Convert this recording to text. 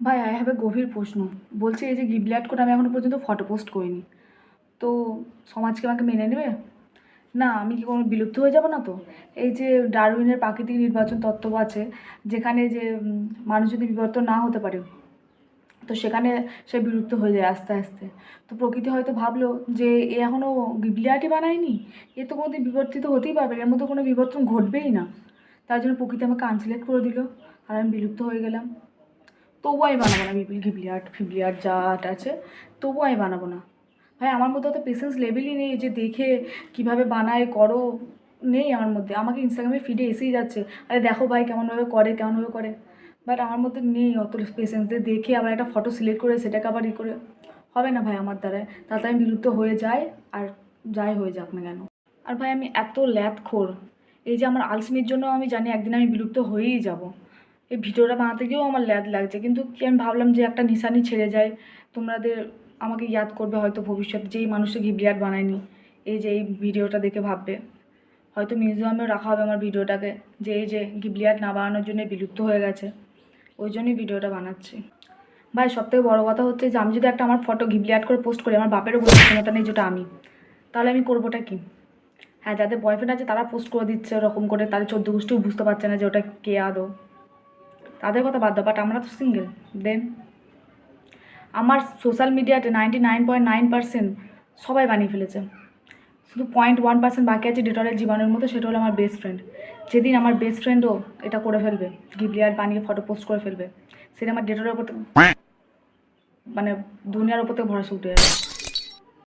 ভাই I have a গভীর প্রশ্ন। বলছে এই যে গিবলিয়ার্ড করে আমি এখনো পর্যন্ত ফটো পোস্ট করিনি, তো সমাজ কি আমাকে মেনে নেবে? না, আমি কি কোনো বিলুপ্ত হয়ে যাব না তো? এই যে ডারউইনের প্রাকৃতিক নির্বাচন তত্ত্ব আছে, যেখানে যে মানুষ যদি বিবর্তন না হতে পারে, তো সেখানে সে বিলুপ্ত হয়ে যায় আস্তে আস্তে। তো প্রকৃতি হয়তো ভাবলো যে এ এখনও গিবলিয়ার্ডই বানায়নি, এ তো কোনোদিন বিবর্তিত হতেই পারবে না, এর মধ্যে কোনো বিবর্তন ঘটবেই না। তার জন্য প্রকৃতি আমাকে আনসিলেক্ট করে দিল, আর আমি বিলুপ্ত হয়ে গেলাম। তবুও আমি বানাবো না ঘিবলিয়ার্ড ফিবলিয়ার্ড যা আর্ট আছে, তবুও আমি বানাবো না। ভাই আমার মধ্যে অত পেশেন্স লেভেলই নেই যে দেখে কিভাবে বানায় করো, নেই আমার মধ্যে। আমাকে ইনস্টাগ্রামে ফিডে এসেই যাচ্ছে, আরে দেখো ভাই কেমনভাবে করে কেমনভাবে করে, বাট আমার মধ্যে নেই অত পেশেন্স দেখে আবার একটা ফটো সিলেক্ট করে সেটাকে আবার ই করে। হবে না ভাই আমার দ্বারায়, তাতে আমি বিলুপ্ত হয়ে যাই, আর যাই হয়ে যাক না কেন। আর ভাই আমি এত ল্যাদখোর, এই যে আমার আলসেমির জন্য আমি জানি একদিন আমি বিলুপ্ত হয়েই যাব। এই ভিডিওটা বানাতে গিয়েও আমার ল্যাদ লাগছে, কিন্তু কি আমি ভাবলাম যে একটা নিশানি ছেড়ে যায়, তোমাদের আমাকে ইয়াদ করবে হয়তো ভবিষ্যতে, যেই মানুষটা ঘিবলিয়ার্ড বানায়নি, এই যে এই ভিডিওটা দেখে ভাববে, হয়তো মিউজিয়ামেও রাখা হবে আমার ভিডিওটাকে, যে এই যে ঘিবলিয়ার্ড না বানানোর জন্য বিলুপ্ত হয়ে গেছে, ওই জন্যই ভিডিওটা বানাচ্ছি। ভাই সবথেকে বড় কথা হচ্ছে যে আমি যদি একটা আমার ফটো ঘিবলিয়ার্ড করে পোস্ট করি, আমার বাপেরও বোঝার ক্ষমতা নেই যেটা আমি, তাহলে আমি করবোটা কি? হ্যাঁ, যাদের বয়ফ্রেন্ড আছে তারা পোস্ট করে দিচ্ছে ওরকম করে, তাদের 14 গোষ্ঠীও বুঝতে পারছে না যে ওটা কে আদৌ, তাদের কথা বাদ দাও, বাট আমরা তো সিঙ্গেল। দেন আমার সোশ্যাল মিডিয়াতে 99.9% সবাই বানিয়ে ফেলেছে, শুধু 0.1% বাকি আছে ডেটলের জীবাণুর মতো, সেটা হলো আমার বেস্ট ফ্রেন্ড। যেদিন আমার বেস্ট ফ্রেন্ডও এটা করে ফেলবে, গিবলিয়ার্ড বানিয়ে ফটো পোস্ট করে ফেলবে, সেটা আমার ডেটলের উপর মানে দুনিয়ার উপর থেকে ভরসা উঠে যাবে।